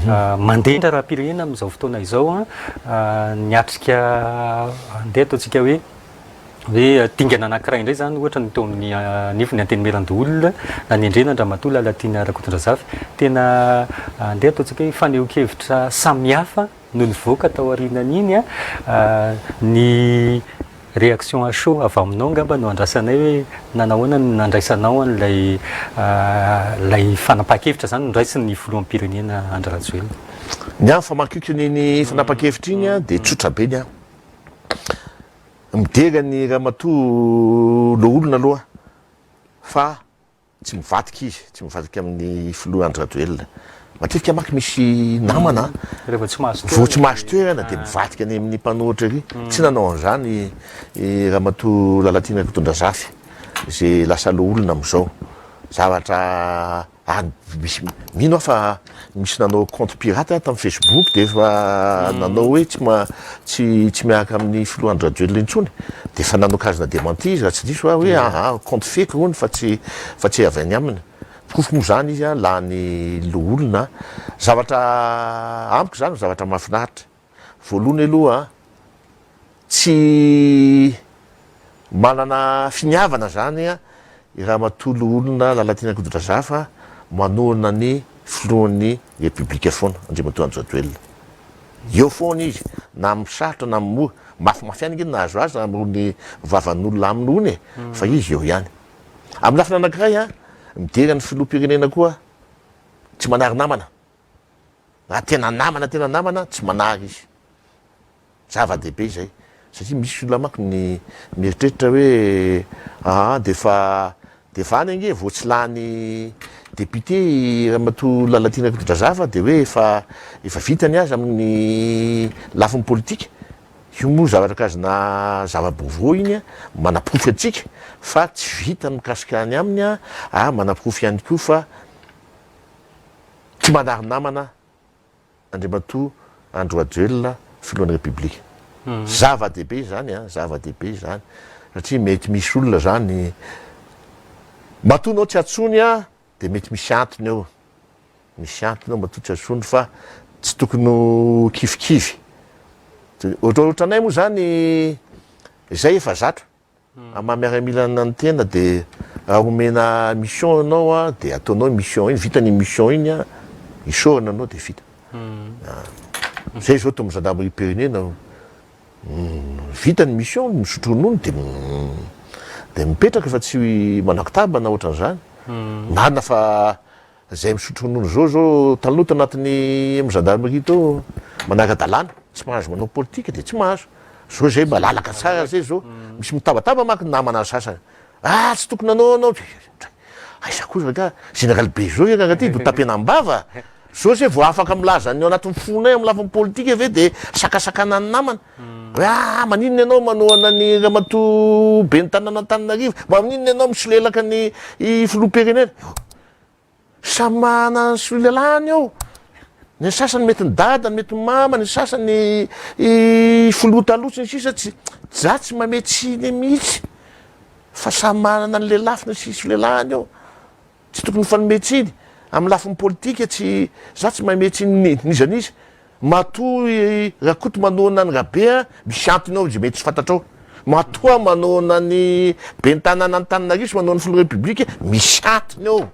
mandeha raha pirenena amin'izao fotoana izao niatrika andeha ataontsika hoe dingana anankiray indray zany ohatra ny teo amin'ny nifiny anteny Melandoolona na ny Andrianandramatoa Lalatiana Rakotondrazafy tena andeha ataontsika hoe fanehoan-kevitra samihafa no nivoaka tao aorianan'iny ny réaction à chaud avy aminao ngamba no andrasanay hoe nanahoana nandraisanao an'ilay fanapahan-kevitra zany nondraisiny ny filoham-pirenena Andry Rajoelina. Ny an famakiky ny fanapahan-kevitra iny dia tsotra be ny midera ny ramatoa loolona aloha fa tsy mivadika izy, tsy mivadika amin'ny filoha Andry Rajoelina. Matetika maky misy namana rehefa tsy mahazo toerana dia mivadika any amin'ny mpanohitra ery. Tsy nanao an'izany ramatoa Lalatiana Rakotondrazafy izay lasa loolona amin'izao. Zavatra mino aho fa misy nanao compte pirate tamin'ny Facebook dia efa nanao hoe tsy miaraka amin'ny filoha Andry Rajoelina intsony dia efa nanao kazina démenti izy raha tsy diso hoe compte fake hono fa tsy avy any aminy. Kofo moa zany izy laha ny loolona zavatra amiko zany zavatra mahafinaritra. Voalohany aloha tsy manana finiavana zany i ramatoa loolona Lalatiana Rakotondrazafy manohana ny filohan'ny Repoblika foana Andriamatoa Andry Rajoelina. Eo foana izy na misarotra na mimoa mafiana ingeny nahazo azy amin'ny vavan'olona aminy hony fa izy eo ihany. Amin'ny lafiny anankiray midera ny filoham-pirenena koa tsy manary namana. Raha tena namana tsy manary izy. Zava-dehibe zay. Satria misy olona mako ny mieritreritra hoe defa any ange vao tsy lany député ramatoa Lalatiana Rakotondrazafy dia hoe efa vitany azy amin'ny lafiny politika. Io moa zavatra kazina zava-baovao iny manaprofy antsika fa tsy vita mikasika any aminy manaprofy ihany koa fa tsy manary namana Andriamatoa Andry Rajoelina filohan'ny Repoblika. Zava-dehibe zany zava-dehibe zany satria mety misy olona zany matonao tsy atsony dia mety misy antony eo. Misy antony eo matoa tsy atsony fa tsy tokony ho kifikivy. Ohatranay moa zany izay efa zatra amamiaramila ny tena dia raha omena mission ianao dia ataonao mission iny vitany mission iny isorana anao dia vita. Zay zao toa gendarmerie pirenena vitany mission misotro ronono dia mipetraka fa tsy manakotaba na ohatran'izany. Marina fa zay misotro ronono zao talonota anatin'ny gendarmerie tao manara-dalàna tsy mahazo manao politika dia tsy mahazo. Zao zay malalaka tsara zay zao misy mitabataba maka namana sasany tsy tokony nanao aiza koa ka général be zao raha ty do tapenam-bava zao zay vao afaka milaza ny ao anatin'ny fonay amin'ny lafiny politika ve dia sakasakana ny namana maninona ianao manohana ny ramatoa be ny tanàna Antananarivo maninona ianao misolelaka ny filoham-pirenena samy mana ny solelahany ao. Ny sasany mety ny dada, mety ny mama, ny sasany filoha taloha sy ny sisa tsy mametsy iny mihitsy fa samy manana ny lelafiny sisy lelahany ao. Tsy tokony fanometsy iny amin'ny lafiny politika tsy mametsy nizanizy. Matoa rakoto manohana ny rabe misy antony ao zay mety tsy fantatrao. Matoa manohana ny be ny tanàna Antananarivo sy manohana ny filoha Repoblika misy antony ao.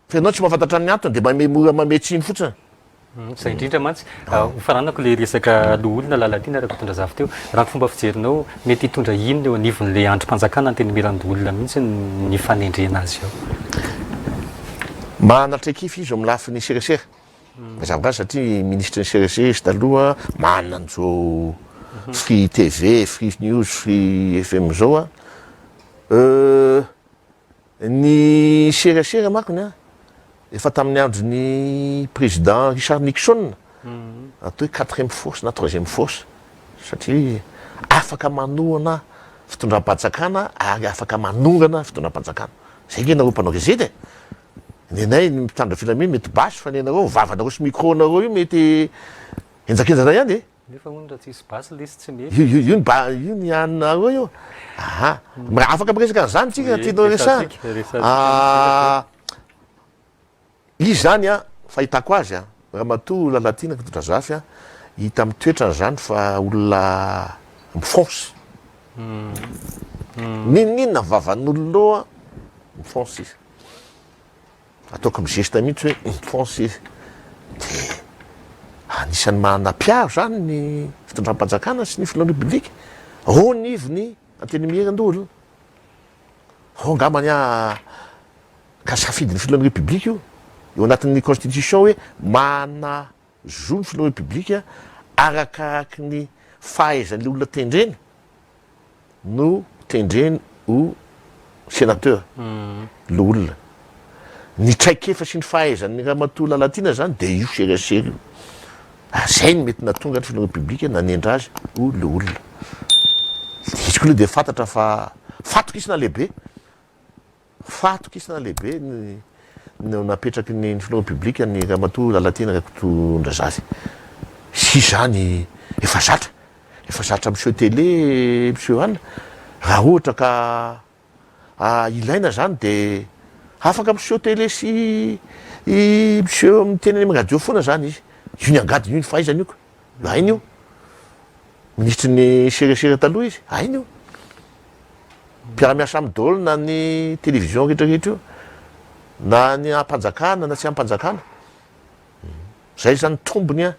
Fa ianao tsy mahafantatra ny antony dia mora mametsy iny fotsiny. Zay indrindra mantsy hofaranako le resaka loolona Lalatiana Rakotondrazafy teo raha ny fomba fijerinao mety hitondra inona eo anivon'le androm-panjakana anteny Melandoolona mihitsy ny fanendrena azy ao. Manatraikify izy amin'ny lafiny serasera mazava azy satria ministre ny serasera izy taloha manana an'izao Free TV, Free News, Free FM zao ny serasera makony efa tamin'ny andro ny président Richard Nixon atao hoe 4e force na 3e force satria afaka manohana fitondram-panjakana ary afaka manongana fitondram-panjakana. Zay nge nareo mpanao gazety nenay mitandra filamina mety basy fa nenareo vavanareo sy micro-nareo io mety enjakenjana ihany nefa hono raha tsisy basy lesy tsy mety io ny haninareo io afaka miresaka an'izany tsika tianao resahana. Izy zany fahitako azy raha matoa lalatina ka dodrazafy a hita mitoetrany zany fa olona mifonce ninninona vavan'olonao a mifonce izy ataoko migesta mihitsy hoe mifonce izy de anisan'ny manam-piaro zany ny fitondram-panjakana sy ny filohan'ny republika ny ivony anteny mierandolo ngambany ka safidiny filohan'ny republika io eo anatin'ny constitution hoe mana zo ny filohan'ny republika arakaraky ny fahaizan'le olona tendreny no tendreny ho sénateur le olona ny traikefa sy ny fahaizan'ny raha matoa lalatina zany de io seriasery io zay ny mety natonga ny filohan'ny republika nanendra azy ho le olona izy ko loha de fantatra fa fatokisana lehibe no napetraky ny filohan'ny republika ny raha matoa lalatina rakotondra zazy sy zany efa zatra monsieur télé monsieur ana raha ohatra ka ilaina zany de afaka monsieur télé sy monsieur miteny any amy radio foana zany izy io ny angadiny io ny fahaizany io ko ainy io ministry ny seriasera taloha izy ainy io mpiara-miasa amy daholo na ny télévision rehetrarehetra io na ny ampanjakana na tsy ampanjakana zay zany tombony a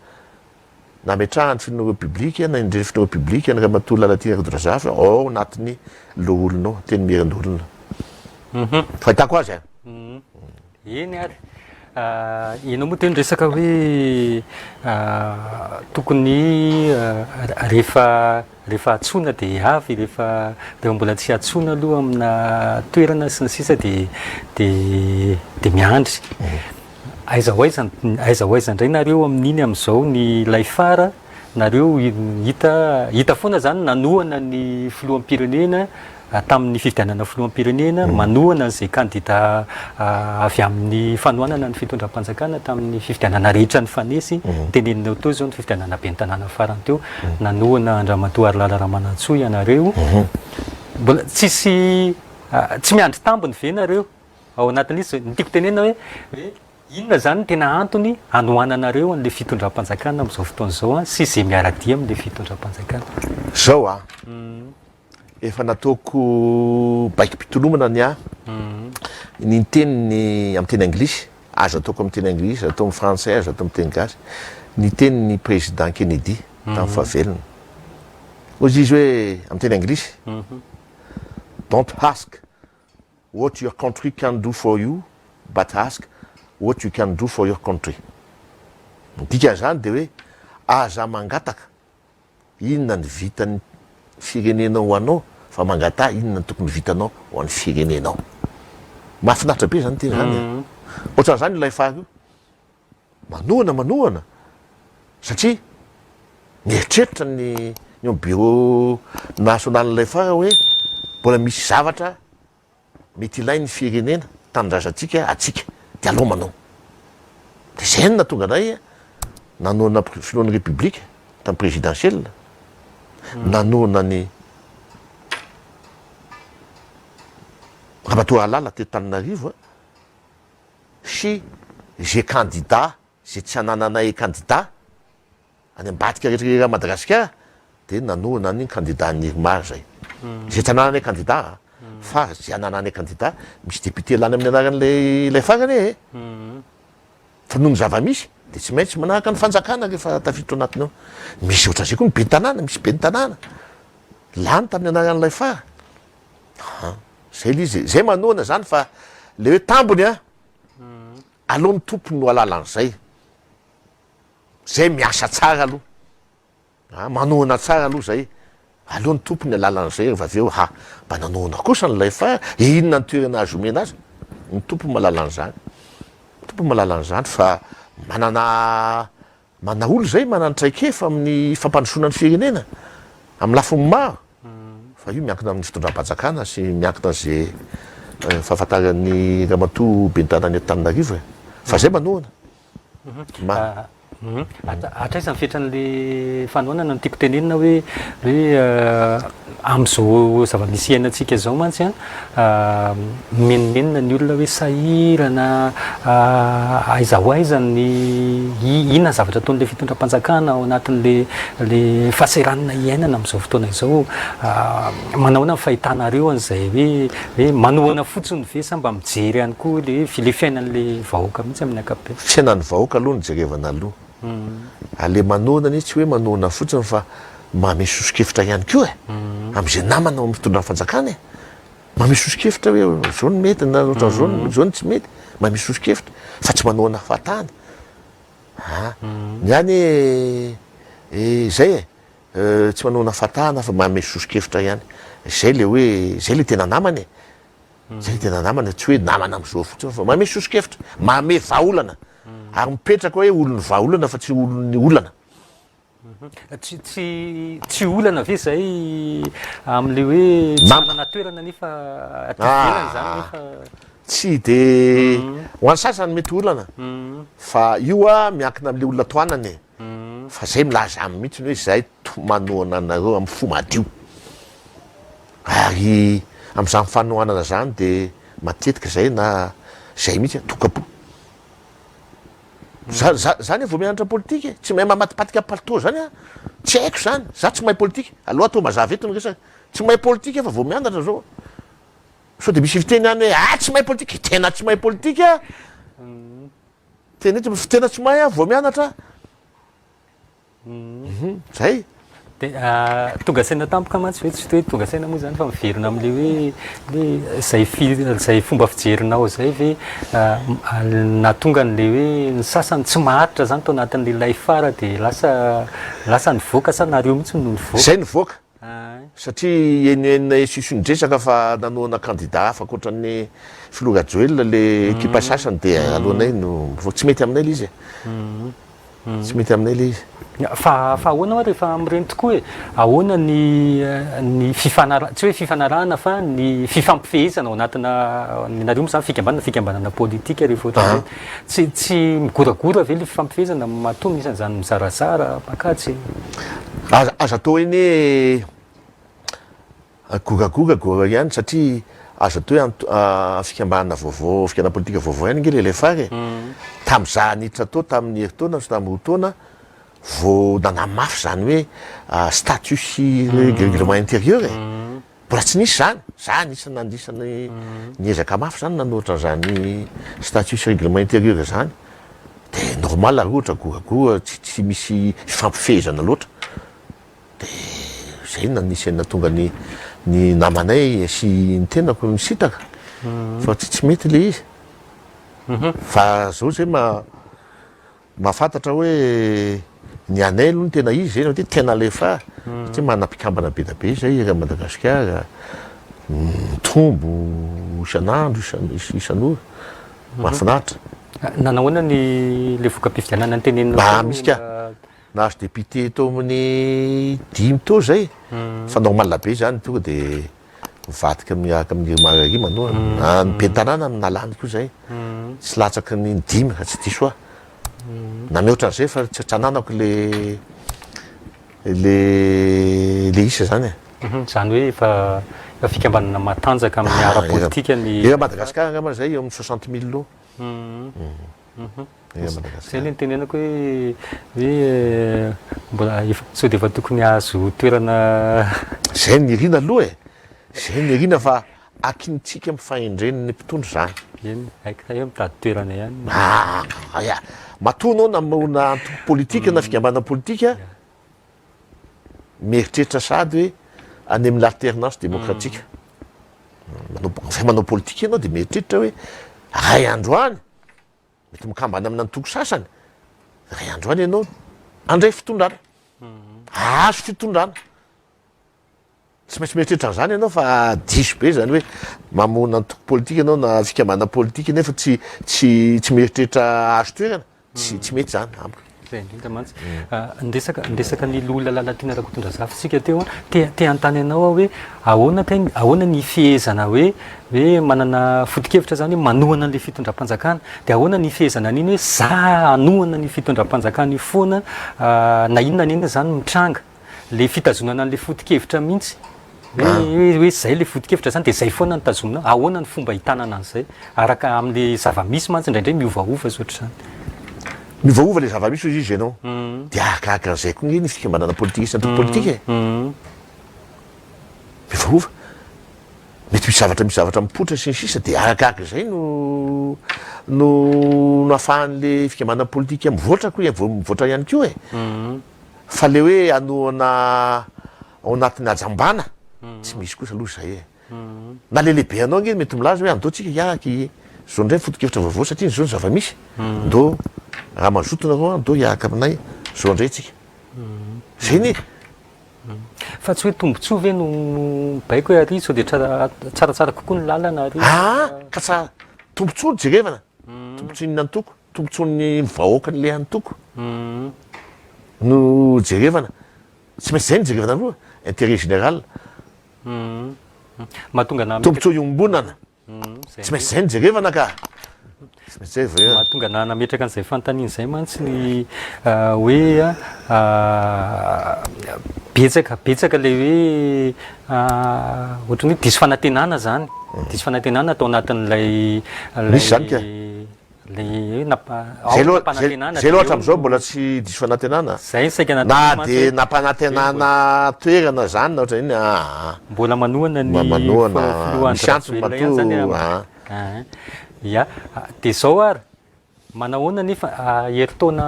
nametrahany filohan'ny republika na indreny filohan'ny republika ny raha matoa lalatina kadrazafy ao anatin'ny loolonao teny mierandolona fahitako azy eny ary ino moa teny resaka hoe tokony rehefa atsona de avy rehefa mbola tsy atsona aloha amina toerana sy ny sisa de miandry aiza hoaiza ndray nareo amin'iny am'izao ny laifara nareo hita foana zany nanohana ny filoham-pirenena tamin'ny fifidianana filoham-pirenena manohana zay kandida avy amin'ny fanohanana ny fitondram-panjakana tamin'ny fifidianana rehetra ny fanesy teneninao teo zao ny fifidianana be ny tanàna farany teo nanohana andramatoa Arylala Ramanantsoa ianareo mbola tsy miandry tambiny ve nareo ao anatin'izy nytiako tenena hoe inona zany ny tena antony anohananareo an'le fitondram-panjakana am'izao fotoana zao a sy zay miaradia am'le fitondram-panjakana zao efa nataoko baiky pitolomana ny ny teniny amy teny anglisy azo ataoko amy teny anglisy atao amy français azo atao amy teny gasy ny teniny président Kennedy tamin'ny fahavelona ozy izy hoe amy teny anglisy don't ask what your country can do for you but ask what you can do for your country dika zany de hoe aza mangataka inona ny vitany firenenao ho anao fa mangata inona ny tokony vitanao ho an'ny firenenao mahafinaritra be zany tena zany ohatran'izany ilay fary io manohana satria mieritreritra ny bureau national n'ilay fara hoe mbola misy zavatra mety ilainy firenena tanindrazantsika atsika de aloha manao de zay ny natonga anay nanohana filohan'ny republika tamin'ny présidentielle nanohana ny Ramatoa Alala teto Tananarivo sy zay candidat zay tsy anananay candidat any ambadika rehetrarehetra Madagasikara de nanohana ny candidat Nirmar zay zay tsy anananay candidat fa zay anananay candidat misy député lany amin'ny anaran'lay farany fa noho ny zava-misy de tsy maintsy manaraka ny fanjakana rehefa tafiditra anatiny ao misy ohatran'izay koa ny be ny tanàna misy be ny tanàna lany tamin'ny anaran'ilay fara zay lizy zay manohana zany fa le hoe tambony aloha ny tompony no alalan'zay zay miasa tsara aloha manohana tsara aloha zay aloha ny tompony alalan'zay rehefa avy eo mba nanohana kosa n'lay fara inona ny toerana azo omena azy ny tompony malalan'zany fa manana olo zay manana traikefa amin'ny fampandrosoana ny firenena amin'ny lafiny maro fa io miankina amin'ny fitondram-panjakana sy miankina zay fahafantaran'ny ramatoa be ny tanany Antananarivo fa zay manohana atraisa ny fetran'le fanohanana no tiako tenenina hoe am'izao zava-misy iainantsika zao mantsy a menomenona ny olona hoe sahirana aiza ho aiza ny inona zavatra ataon'le fitondram-panjakana ao anatin'le fahasahiranana iainana am'izao fotoana izao manahoana ny fahitanareo an'izay hoe manohana fotsiny ve sa mba mijery ihany koa le fiainan'le vahoaka mihitsy amin'ny ankapobeny fiainan'ny vahoaka aloha ny jerevana aloha le manohana ny tsy hoe manohana fotsiny fa mahamisy sosikevitra ihany koa am'izay namana ao mitondram-fanjakana mahamisy sosikevitra hoe zao ny mety na zao ny tsy mety mahamisy sosikevitra fa tsy manohana fahatany ny any zay tsy manohana fahatana fa mahamisy sosikevitra ihany zay le hoe zay le tena namany zay le tena namana tsy hoe namana am'izao fotsiny fa mahamisy sosikevitra mahame vahaolana ary mipetraka hoe olony vahaolana fa tsy olony olana tsy olana ve zay am'le hoe tsy manana toerana nefa atovelany zany nefa tsy de ho an'ny sasany mety olana fa io miankina am'le olona toanany fa zay milaza amy mihitsy hoe zay manohana anareo amy fo madio ary am'zany fanohanana zany de matetika zay na zay mihitsy tokapo zany vao mianatra politika tsy mahay mamatipatika palito zany tsy haiko zany za tsy mahay politika aloha atao mazava eto nyresaka tsy mahay politika fa vao mianatra zao so de misy fiteny any hoe tsy mahay politika tena tsy mahay politika tena eto tena tsy mahay vao mianatra zay de tonga saina tampoka mantsy hoe tsy hoe tonga saina moa zany fa miverina am'le hoe zay fomba fijerinao zay ve na tonga n'le hoe ny sasany tsy maharitra zany tao anatin'le lay fara de lasa nivoaka sa nareo mihitsy no nivoaka zay nivoaka satria enenina sisondresaka fa nanoana candidat hafa akoatran'ny Filoha Joel le équipe sasany de alohanay no mivoaka tsy mety aminay le izy tsy mety aminay le izy fa ahoana hoe rehefa am'ireny tokoa hoe ahoana ny tsy hoe fifanarahana fa ny fifampifehezana ao anatina nareo moa zany fikambanana politika rehefa ohatra tsy migoragora ve le fifampifehezana matoa isan'izany mizarazara makatsy aza atao eny goragoragoraga ihany satria azo atao hoe fikambanana vaovao fikambanana politika vaovao ihany nge le fary tam'za niditra tao tamin'ny heritaona sy tamin'ny rotaona vao nanamafy zany hoe statut sy règlement intérieur mbola tsy nisy zany isany nandisany niezaka mafy zany nanohatra zany statut sy règlement intérieur zany de normal ary ohatra goragoa tsy misy fifampifehezana loatra de zay nanisy natonga ny namanay sy ny tenako misitaka fa tsy mety le izy fa zao zay mahafantatra hoe ny anay aloha ny tena izy zay hoe tena lefa satria manam-pikambana be da be zay raha Madagasikara mitombo isan'andro isan'ora mahafinaritra nanahoana le voka-pifidianana ny tenenina misy ka nahazo député tao amin'ny 10 tao zay fa normal be zany tonga de mivadika miaraka amin'ny mararima anao ny bentanana nalany koa zay tsy latsaky ny 10 raha tsy diso na mihoatra an'izay fa tsy ananako le isa zany zany hoe efa fikambanana matanjaka amin'ny ara-politika ny Madagasikara angamba zay eo amin'ny 60 000 loha zay le nitenenako hoe mbola sao de efa tokony azo toerana zay nirina aloha zay nirina fa akinitsika mifahendreniny mpitondro zany eny haiko eo mitady toerana ihany matonao namona antoko politika na fikambana politika mieritreritra sady hoe any amin'ny l'alternance démocratique fa manao politika ianao de mieritreritra hoe ray androany mety mikambana amina antoko sasany ray androany ianao andray fitondrana azo fitondrana tsy maintsy mieritreritra an'izany ianao fa diso be zany hoe mamona antoko politika ianao na fikambana politika nefa tsy mieritreritra azo toerana tsy mety zany amiko zay indrindra mantsy ndresaka ny lola lalatiana rakotondra zafitsika teo te antany anao hoe ahoana ny fihezana hoe manana foto-kevitra zany hoe manohana an'le fitondram-panjakana de ahoana ny fihezana an'iny hoe za hanohana ny fitondram-panjakana foana na inona neny zany mitranga le fitazonana an'le foto-kevitra mihitsy hoe zay le foto-kevitra zany de zay foana ny tazomina ahoana ny fomba hitanana an'izay araka amin'le zava-misy mantsy indraindray miovaova zoatra zany miovaova le zava-misy izy izy ianao de akaka an'izay koa ny fikambanana politika isy politika miovaova mety misy zavatra mipoitra sy ny sisa de arakaka izay no ahafahan'le fikambanana politika mivoatra koa mivoatra ihany koa fa le hoe anoana ao anatin'ny ajambana tsy misy kosa aloha zay na le lehibe anao nge mety milaza hoe andao tsika hiaraky zao ndray foto-kevitra vaovao satria zao ny zava-misy ndo raha mazotona reo andao hiaraka aminay zao indray tsika zay ny fa tsy hoe tombontsoa ve no baiko hoe ary sao de tsaratsara kokoa ny lalana ary ka tsara tombontsoa ny jerevana tombontsoa ny antoko tombontsoa ny vahoaka n'le antoko no jerevana tsy maintsy zay ny jerevana aloha intérêt général mahatonga na tombontsoa iombonana tsy maintsy zay ny jerevana ka tsy maintsy zay mahatonga na nametraka an'izay fanontaniana zay mantsy ny hoe betsaka le hoe ohatran'ny hoe diso fanantenana zany diso fanantenana atao anatin'lay misy zany ka zay loatra am'izao mbola tsy diso fanantenana zay saika na de nampanantenana toerana zany na ohatra iny mbola manohana ny misy antony mato ia de zao ary manahoana nefa heritaona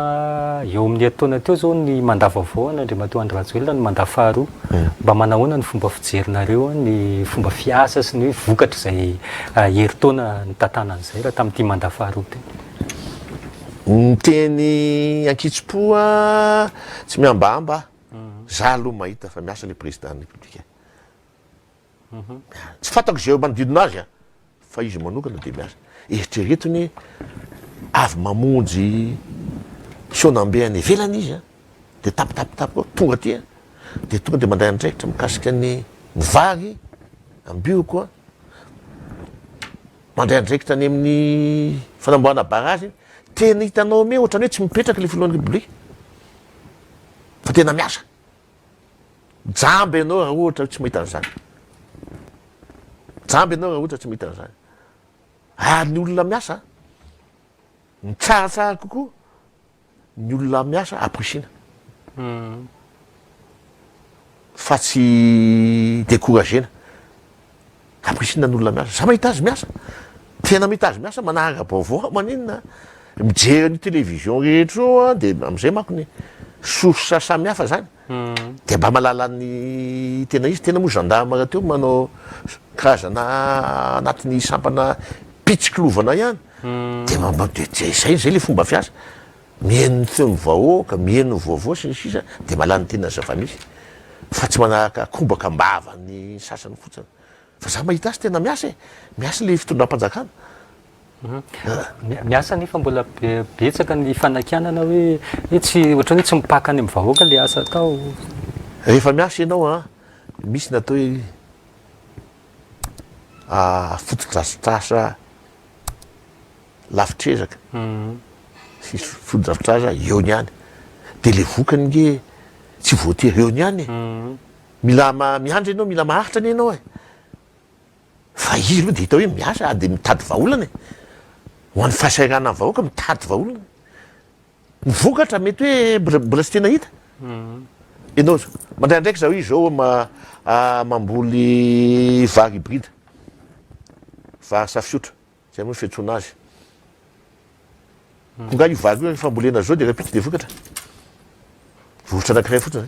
eo amin'ny heritaona teo zao ny mandavaovao n'Andriamatoa Andry Rajoelina ny mandat faharoa mba manahoana ny fomba fijerinareo ny fomba fiasa sy ny hoe vokatra zay heritaona ny tantanan'izay raha tamin'ity mandat faharoa teo ny teny ankitso-poa tsy miambamba za aloha mahita fa miasa le président de la république tsy fantako zay manodidina azy fa izy manokana de miasa eritreretony avy mamonjy sionambe any ivelany izy de tapitapitapy tonga aty de tonga de mandray andraikitra mikasika ny vary ambio koa mandray andraikitra any amin'ny fanamboarana barazy tena hitanao ame ohatrany hoe tsy mipetraka le filohan'ny republique fa tena miasa jamby ianao raha ohatra tsy mahita an'izany jamby ianao raha ohatra tsy mahita an'izany ary ny olona miasa ny tsaratsara kokoa ny olona miasa aprisina fa tsy découragena aprisina ny olona miasa za mahita azy miasa tena mahita azy miasa manahaka vaovao maninona mijery ny télévision rehetra io de am'izay manko ny source samihafa zany de mba malala ny tena izy tena moa gendarme raha teo manao karazana anatin'ny sampana pitsikilovana ihany de zay le fomba fiasa mihaino ny feon'ny vahoaka mihaino ny vaovao sy ny sisa de malany tena zava-misy fa tsy manaraka kombaka mbava ny sasany fotsiny fa za mahita azy tena miasa miasa le fitondram-panjakana miasa nefa mbola betsaka ny fanakianana hoe tsy ohatrany hoe tsy mipaka any amin'ny vahoaka le asa atao rehefa miasa ianao misy natao hoe fotodrafitrasa lafitrezaka sisy fotodrafitrasa eo ny any de le vokany nge tsy voatery eo ny any mila miandry ianao mila maharitra any ianao fa izy aloha de hita hoe miasa de mitady vahaolana ho an'ny fahasairana ny vahoaka mitady vahaolana ny vokatra mety hoe mbola tsy tena hita ianao mandray andraiky zao izy zao mamboly vary hybride vary safiotra zay moa fiantsoana azy konga io vary io fambolena zao de rapitra de vokatra vovotra anankiray fotsiny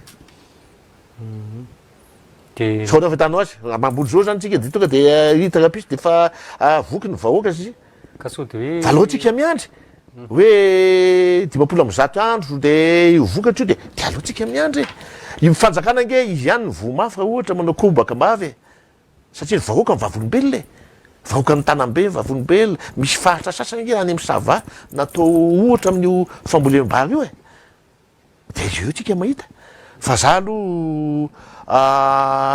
zay sao rehefa hitanao azy mamboly zao zany tsika de tonga de hita rapitra de fa voky ny vahoaka izy alohatsika miandry hoe 500 andro de io vokatra io de alohatsika miandry io fanjakana nge izy ihany ny vomafy raha ohatra manao kombaka mbavy satria ny vahoaka ny vavolombelona vahoaka ny tanambe vavolombelona misy faritra sasany nge any amin'ny sava natao ohatra amin'io fambolem-bary io de io tsika mahita fa za aloha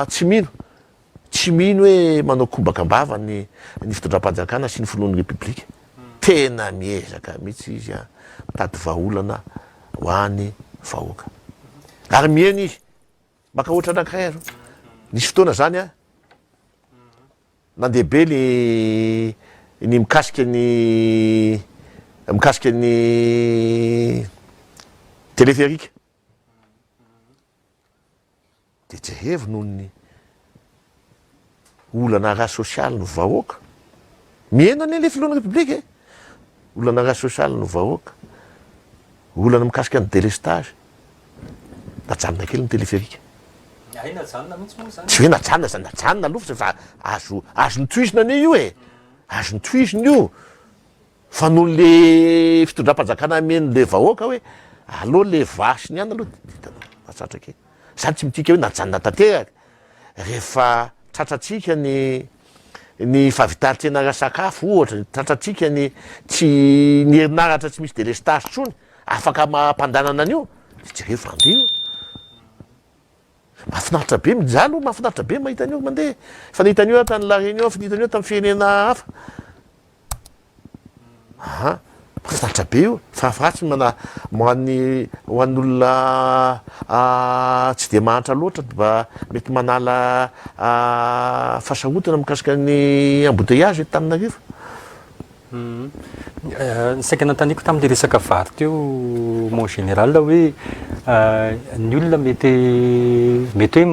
tsy mino hoe manao kombaka mbava ny fitondram-panjakana sy ny filohan'ny republika tena miezaka mihitsy izy mitady vahaolana ho any vahoaka ary mihaino izy maka ohatra anankiray azo nisy fotoana zany a nandeha be ny mikasika ny téléphérique de jerevy noho ny olana raha sosialy no vahoaka mieno ane le filohan'ny république e olana raha sosialy no vahoaka olana mikasika ny délestage najanona kely ny téléphérique tsy hoe najanona zany najanona aloha fa azo nitoizina ane io e azo nitoizina io fa noho le fitondram-panjakana men'le vahoaka hoe aloha le vasiny ihany aloha mahatratra kely zany tsy mitika hoe najanona tanteraka rehefa tratratsika ny fahavitaritena raha sakafo ohatra tratratsika ny tsy ny herinaratra tsy misy délestage tsony afaka mampandanana an'io jereo vandeha io mahafinaritra be mijalo mahafinaritra be mahita an'io mandeha fa nihitan'io tany la réunion fa nihitan'io tamin'ny firenena hafa aha mahafinaritra be io farafahatsy hoan'ny olona tsy de mahantra loatra mba mety manala fahasahotana mikasika ny embouteillage eto Antananarivo. Ny saika nanontaniako tamin'le resaka vary teo mon général hoe ny olona mety hoe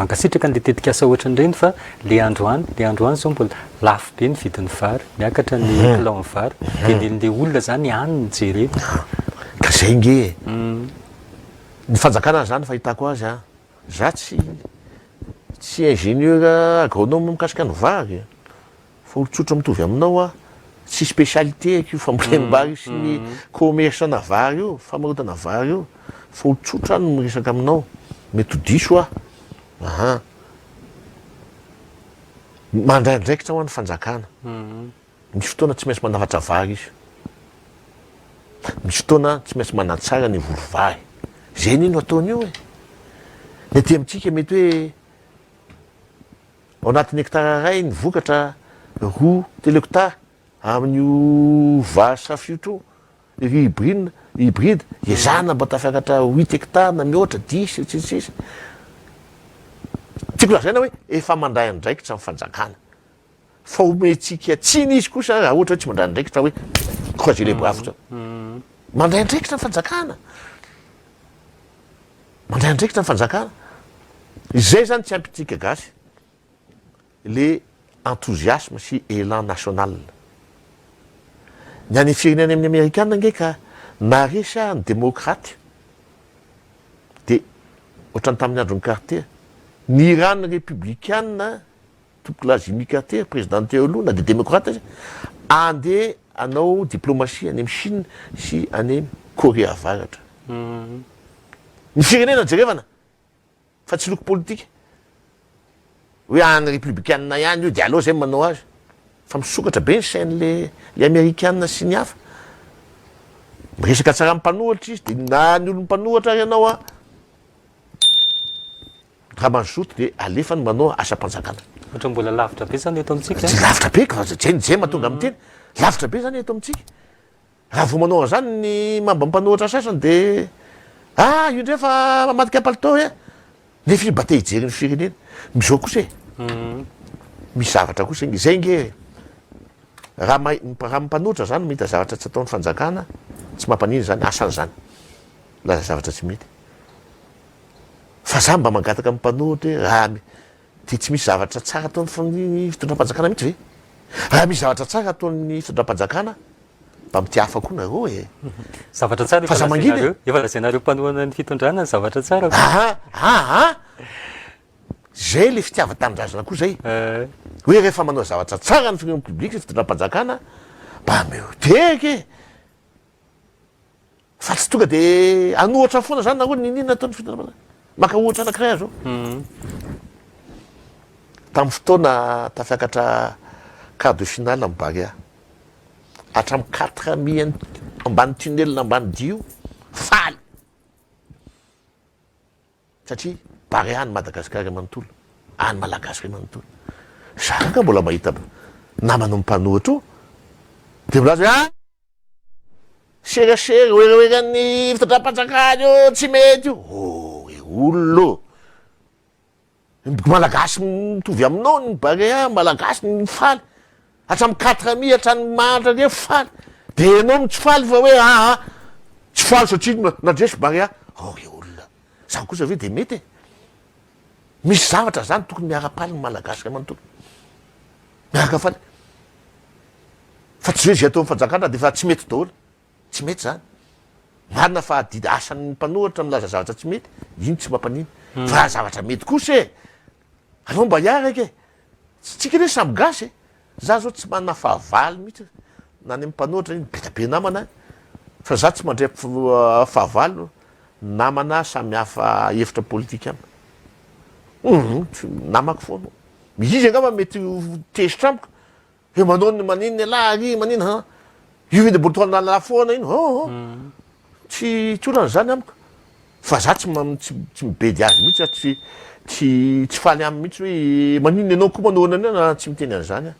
mankasitraka an'le tetika asa ohatran'ireny fa le androany zao mbola lafo be ny vidin'ny vary miakatra ny kilao ny vary de le olona zany any jereny ka zay nge ny fanjakana zany fahitako azy a za tsy ingénieur agronome mikasika ny vary fa olotsotra mitovy aminao a tsy spécialité io fambolem-bary sy ny commerce na vary io famarotana vary io fa olotsotra no miresaka aminao mety ho diso a aha mandray andraikitra ho an'ny fanjakana misy fotoana tsy maintsy manafatra vary izy misy fotoana tsy maintsy manatsara ny volovary zay nino ataon'io e mety amitsika mety hoe ao anatin'ny hectare ray ny vokatra roa telo hectare amin'io vary safiotro hybride ezana mba tafiakatra 8 hectare na mihoatra 10 tsisitsisy tiako lazana hoe efa mandray andraikitra amin'ny fanjakana fa omentsika tsy nisy kosa raha ohatra hoe tsy mandray andraikitra hoe croiser les bras fotsiny mandray andraikitra ny fanjakana mandray andraikitra ny fanjakana izay zany tsy ampitsika gasy le enthousiasme sy élan national ny any firenena amin'ny Amerikanina ngeka naresa ny démocrate de ohatrany tamin'ny andron'ny Carter ny ran'ny républicaine tompokolahy Jimmy Carter président teo aloha na de démocrate azy andeha anao diplomatie any amin'ny Chine sy any amin'ny Corée avaratra ny firenena jerevana fa tsy loko politika hoe any républicaine ihany io de aleo zay manao azy fa misokatra be ny sain'le américaine sy ny hafa miresaka tsara mpanohatra izy de na ny olo mpanohatra ary ianao a raha manzoto de alefa ny manao asa-panjakana ohatra mbola lavitra be zany eto amitsika lavitra be ka zay mahatonga amin'ny teny lavitra be zany eto amitsika raha vao manao an'izany ny mamba mpanohatra sasany de io ndray fa mamadika palitao e nefa mba te hijery ny firenena mizao kosa e misy zavatra kosa zay nge raha mipanohitra zany mahita zavatra tsy ataon'ny fanjakana tsy mampaniny zany asany zany laza zavatra tsy mety fa za mba mangataka mipanohitra hoe raha de tsy misy zavatra tsara ataon'ny fitondram-panjakana mihitsy ve raha misy zavatra tsara ataon'ny fitondram-panjakana mba mity hafa koa nareo e zavatra tsara fa za manginy efa lazainareo mpanohana ny fitondrana ny zavatra tsara zay le fitiava-tanindrazana koa zay hoe rehefa manao zavatra tsara ny firenena publique fitondram-panjakana mba meoteky fa tsy tonga de anohatra foana zany nareo ninina ataon'ny fitondram-panjakana maka ohatra anakiray zao tamin'ny fotoana tafiakatra quart de finale amin'ny Barea hatramin'ny 4 millions ambany tunnel ambany dio faly satria Barea any Madagasikara manontolo any Malagasy ray manontolo zaka mbola mahita namana mpanohatra io de molaza serasera oeran'ny fitondram-panjakana io tsy mety io olo malagasy mitovy aminao ny barea malagasy ny faly hatramy 4 000 hatrany mahantra re faly de anao mi tsy faly fa hoe tsy faly satria nadresy barea e olona zaho kosa ve de mety misy zavatra zany tokony miara-paly ny malagasy manontolo miaraka faly fa tsy hoe zay atao fanjakana de fa tsy mety daholo tsy mety zany marina fa adid asan'ny mpanohatra milaza zavatra tsy mety iny tsy mampaniny fa zavatra mety kosa anao mba hiaraka tsy tsika re samby gasy za zao tsy manana fahavaly mihitsy na ny mpanohatra iny betabe namana fa za tsy mandray fahavalo namana samy hafa efitra politika am namako foana izy angamba mety tesitra amiko e manao ny maniny ala ary manina io de mbola tonala foana iny tsy olana zany amiko fa za tsy mibedy azy mihitsy tsy faly amy mihitsy hoe maniny anao koa manoana any na tsy miteny an'zany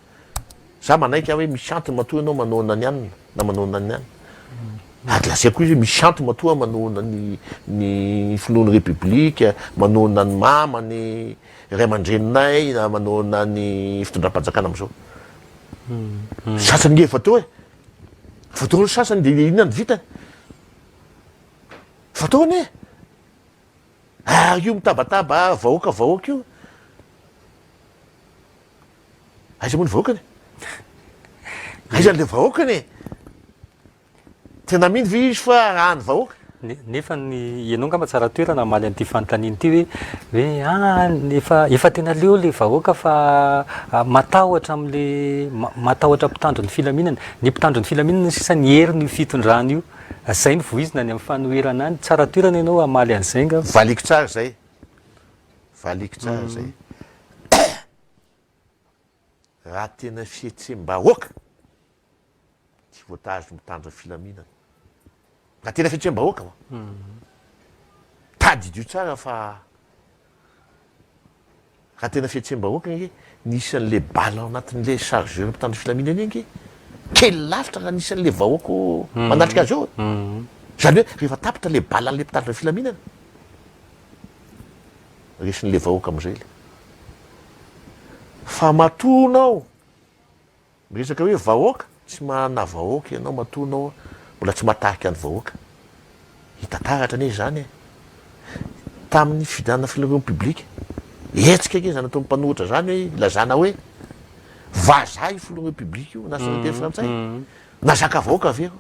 za manaiky hoe misy anto matoa anao manoana ny any na manoana ny any ady lasaiko izy hoe misy anto matoa manoana ny finoany république manoana ny mama ny ray aman-dreninay na manoana ny fitondram-panjakana am'izao sasany nge fatao sasany de inona ny vitany fataony io mitabataba vahoaka io aiza moa ny vahoakany aizan'le vahoakany tena mino vi izy fa rahany vahoaka nefa ny ianao ngamba tsara toerana amaly an'ity fanontaniana ity hoe efa tena leo le vahoaka fa matahotra am'le matahotra mpitandro ny filaminana ny mpitandro ny filaminana sisa ny hery ny fitondrana io zay ny voizina ny amin'ny fanoherana any tsara toerana ianao amaly an'izay nga valiko tsara zay raha tena fihetsembahoaka tsy voatazo mitandro ny filaminana raha tena fihetsembahoaka tadidio tsara fa raha tena fihetsembahoaka nge nisan'le bala ao anatin'le chargeur mpitandro filaminana iny kely lavitra raha nisan'le vahoako manatrika azy eo zany hoe rehefa tapitra le bala an'le mpitandro filaminana resin'le vahoaka am'izay le fa matonao resaka hoe vahoaka tsy manana vahoaka ianao matonao mbola tsy matahiky any vahoaka hitataratra ane zany tamin'ny fidanana filaminana publique etsika ke zany atao mpanohitra zany hoe lazana hoe vaza i filoana publique io nationalité frantsay nazaka vahoaka aveko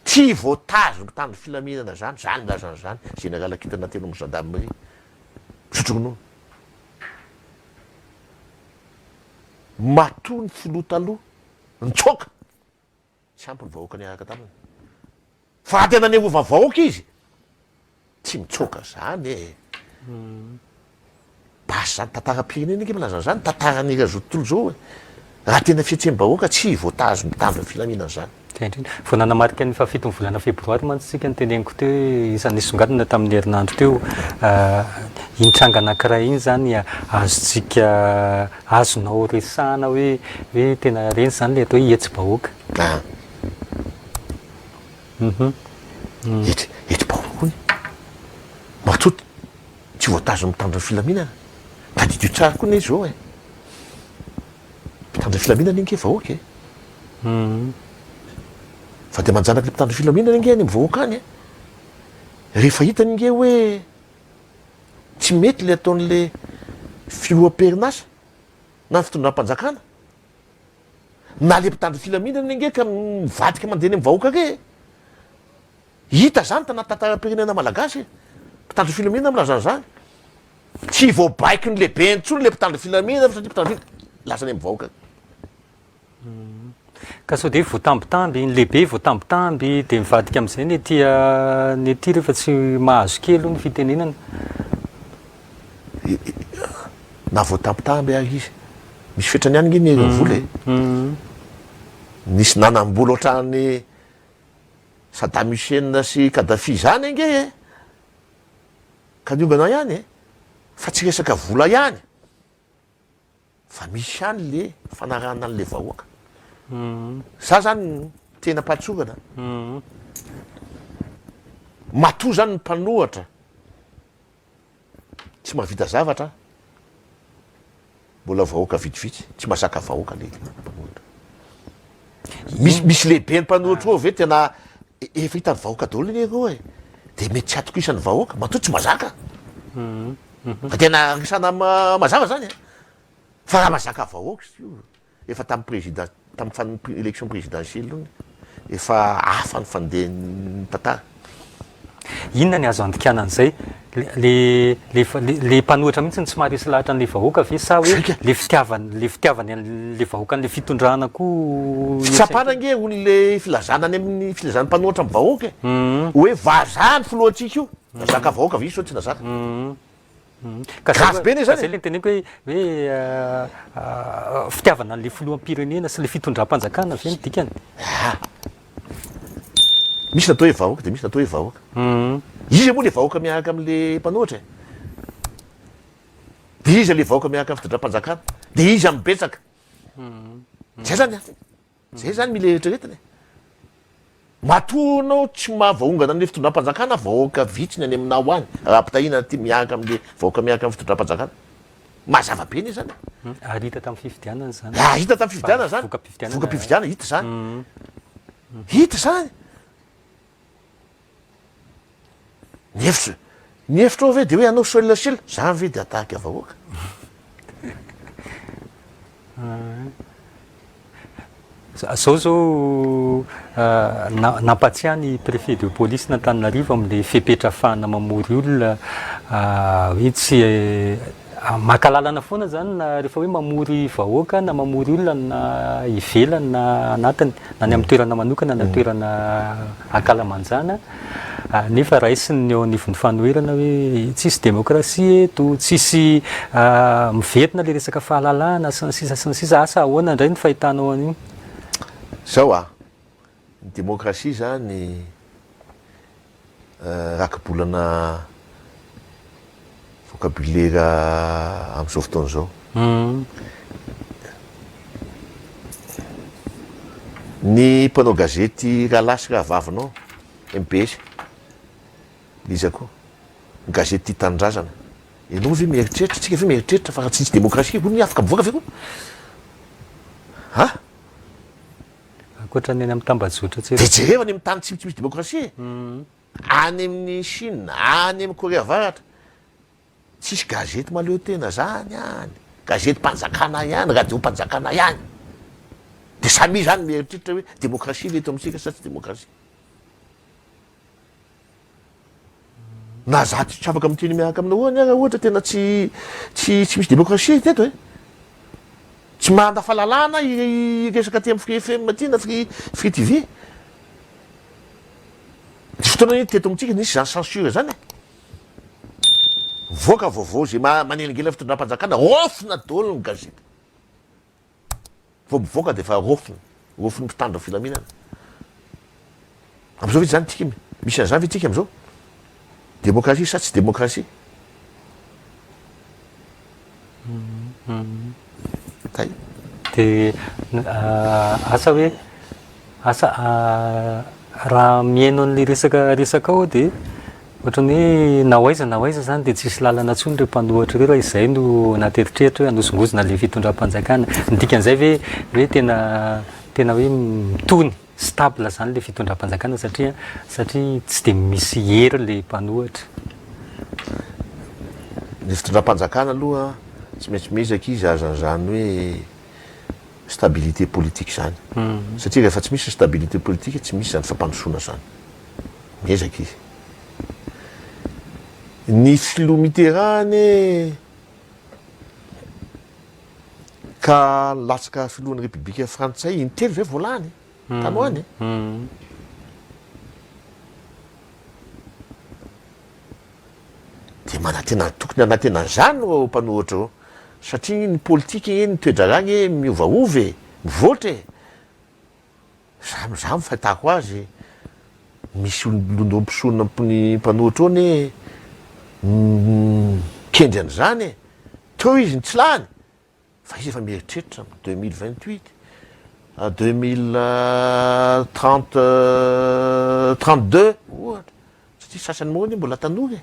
tsy voatazo mitandro filaminana zany milazana zany général akitana telo amy gendarmerie sotrokonono matony filoha taloha nitsoka tsy ampy ny vahoaka ny araka taminy fa tena nevova vahoaka izy tsy mitsoka zany basy zany tantara-pirenena ke milazana zany tantarany razo tontolo zao raha tena fihetsembahoaka tsy voatazo mitandro filaminana zany vao nanamarika ny fafitony volana febroary mantsika ny teneniko teo isan'ny songadina tamin'ny herinandro teo intranga anankiray iny zany azontsika azonao resana hoe tena reny zany le atao hetsy-bahoaka hetsy-bahoaka kony matsoty tsy voatazo mitandro filaminana tadidio tsara koa ne izy zao mpitandro filaminana iny ke vahoaka fa de manjanaky le mpitandro filaminana inge any mivahoaka any rehefa hitany inge hoe tsy mety le ataon'le filoam-perinasa na ny fitondram-panjakana na le mpitandro filaminana inge ka mivadika mandeha ny mivahoaka ke hita zany tanatantara-pirenena malagasy mpitandro filaminana milazana zany tsy voabaiky ny lehibe ntsony le mpitandro filaminana fa satria mpitandro lasany mivahoaka ka sao de voatambitamby ny lehibe voatambitamby de mivadika am'izay ny aty rehefa tsy mahazo kely ny fitenenana na voatambitamby ary izy misy fetrany any nge ny vola nisy nanam-bola ohatrany Saddam Hussein sy Kadhafi zany ange ka niombanao ihany fa tsy resaka vola ihany fa misy any le fanarahana an'le vahoaka za zany tena mpatsorana matoa zany ny mpanohatra tsy mahavita zavatra mbola vahoaka vitsivitsy tsy mahasaka vahoaka le mpanoratra misy lehibe ny mpanoratra ao ve tena efa hitany vahoaka daholo iny eo e de mety tsy atoko isan'ny vahoaka matoa tsy mazaka fa tena risana mazava zany e fa raha mazaka vahoaka izy io efa tamin'ny président tamin'ny élection présidentielle ony efa hafa ny fandehany tantara. Inona ny azo andikanan'izay le mpanohitra mihitsy tsy maharesy lahatra an'le vahoaka ve sa hoe le fitiavany an'le vahoaka an'le fitondrana koa tsapana nge olon'le filazanany amin'ny filazan'ny mpanohitra amin'ny vahoaka e hoe vazahany filohantsika io nazaka vahoaka ve so tsy nazaka grâce be ne zany le teneko hoe fitiavana an'le filoham-pirenena sy le fitondram-panjakana ve ny dikany misy natao hoe vahoaka de misy natao hoe vahoaka izy moa le vahoaka miaraka am'le mpanohitra e de izy le vahoaka miaraka amin'ny fitondram-panjakana de izy amin'ny betsaka zay zany a zay zany mila eritreretina matonao tsy mahavaongana an'le fitondram-panjakana vahoaka vitsiny any aminao any raha ampitahina ty miaraka am'le vahoaka miaraka amin'ny fitondram-panjakana mazava be ne zany ary hita tamin'ny fifidianana zany hita tamin'ny fifidianana zany voka-pifidianana hita zany hita zany ny hevitra ao ve de hoe anao solasela zany ve de atahaky avahoaka zao zao nampatsiany préfet de police n'Antananarivo am'le fepetra ahafahana mamory olona hoe tsy makalalana foana zany na rehefa hoe mamory vahoaka na mamory olona na ivelany na anatiny na ny amin'ny toerana manokana na toerana ankalamanjana nefa raisiny ny eo anivon'ny fanoherana hoe tsisy démocratie eto tsisy mivetina le resaka fahalalana sy ny sisa asa ahoana indray ny fahitanao an'iny zao ny démocratie zany rakabolana vocabulaire am'izao fotoana zao ny mpanao gazety raha lasy raha vavinao MPS liza koa ny gazety tia tanindrazana ianao ve mieritreritra tsika ve mieritreritra fa raha tsisy démocratie koa ny afaka mivoaka ve koa ankoatra ny any amin'ny tambazotra de jereva any amin'ny tany tsy misy démocratie any amin'ny Chine any amin'ny Korea Avaratra tsisy gazety maleo tena zany any gazety mpanjakana ihany radio mpanjakana ihany de samy zany mieritreritra hoe démocratie leto amitsika sa tsy démocratie na za tsy afaka miteny miaraka aminao any raha ohatra tena tsy misy démocratie teto e tsy manda fahalalana iresaka ty amin'ny FM ty na Free TV dy fotoana iny teto amitsika nisy zany censure zany voaka vaovao zay manelingela fitondram-panjakana rofina daholo ny gazety vao mivoaka de fa rofiny mpitandro filaminana am'izao vety zany tika misy an'izany ve tika am'izao démocratie sa tsy démocratie tay de asa hoe asa raha miaino an'le resaka ao de ohatrany hoe na hoaiza zany de tsisy lalana ntsony reo mpanohatra reo raha izay no nateritreritra hoe anosongozona le fitondram-panjakana ndikan'izay hoe tena hoe mitony stable zany le fitondram-panjakana satria tsy de misy hery le mpanohatra ny fitondram-panjakana aloha tsy maintsy mezaka izy azan'zany hoe stabilité politique zany satria rehefa tsy misy stabilité politique tsy misy zany fampandrosoana zany mezaka izy ny filoha Mitterrand ka latsaka filohan'ny république frantsay intelo ve volany tanao any de manatena tokony anatenan'izany o mpanohatra ao satria ny politika eny toedraragny miovaovy mivoatra za fahitako azy misy olondompisonina ny mpanohatra ao ny kendry an'izany teo izy ny tsy lany fa izy efa mieritreritra 2028 2032 ohatra satria sasany moa ny mbola tanory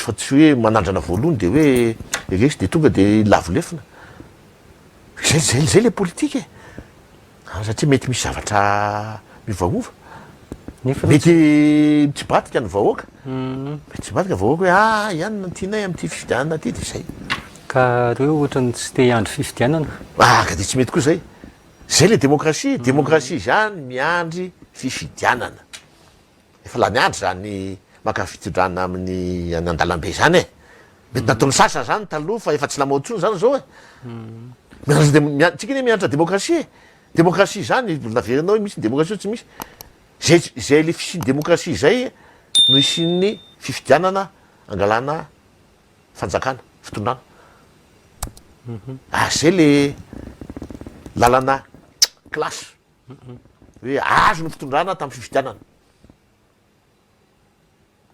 fa tsy hoe manandrana voalohany de hoe resy de tonga de lavolefina zay le politika satria mety misy zavatra mivaova mety tsy batika ny vahoaka mety tsy batika vahoaka hoe ihany tianay am'ty fifidianana ty de zay ka reo ohatrany tsy te andro fifidianana ka de tsy mety koa zay le démocratie zany miandry fifidianana efa la miandry zany maka fitondrana amin'ny an-dalambe zany mety nataony sasa zany taloha fa efa tsy lamaotsony zany zao tsika ne miandra démocratie zany naverinao misy démocratie tsy misy zay le fisiny démocratie zay no isin'ny fifidianana angalana fanjakana fitondrana zay le lalana klasy hoe azo ny fitondrana tamin'ny fifidianana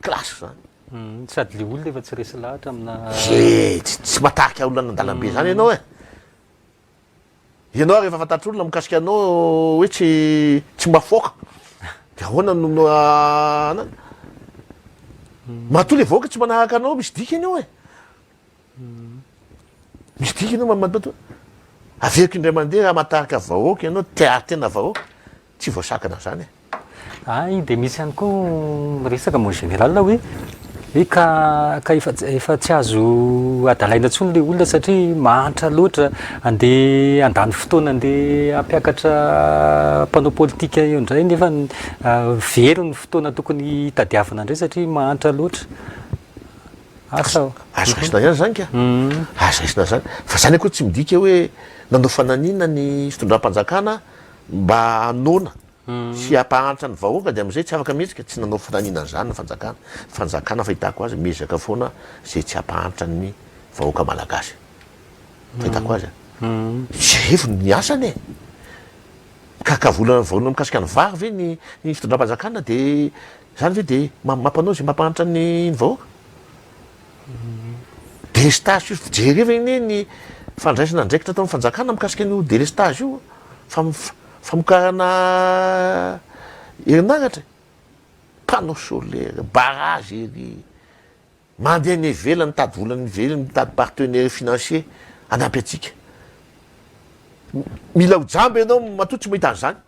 klasy zany sady le olona efa tsy resy lahatra amina tsy matahaky olona an-dalambe zany ianao ianao rehefa fantatry olona mikasika anao hoe tsy mafoaka de ahoana no matoa le vahoaka tsy manahaka anao misy dika ianao misy dika ianao averiko indray mandeha raha matahaka vahoaka ianao tena vahoaka tsy voasakana zany de misy ihany koa resaka mon général hoe ka efa tsy azo adalaina ntsony le olona satria mahantra loatra andeha andany fotoana andeha ampiakatra mpanao politika eo indray nefa very ny fotoana tokony hitadiavana indray satria mahantra loatra azo raisina ihany zany ka azo raisina zany fa zany akoa tsy midika hoe nanao fananina ny fitondram-panjakana mba anona sy ampahantra ny vahoaka de am'izay tsy afaka mihetsika tsy nanao fananina zany ny fanjakana fahitako azy mezaka foana zay tsy ampahantra ny vahoaka malagasy fahitako azy tsy evo ny asany volana mikasika ny vary ve ny fitondram-panjakana de zany ve de mampanao zay mampahantra ny vahoaka délestage io fijereva iny ny fandraisana ndraikitra tao fanjakana mikasika an'io délestage io famokarana herinaratra panneau solaire barrage ery mandeha ny ivelany mitady volany ivelany mitady partenaire financier anampy atsika mila ho jamby ianao matoa tsy mahita an'izany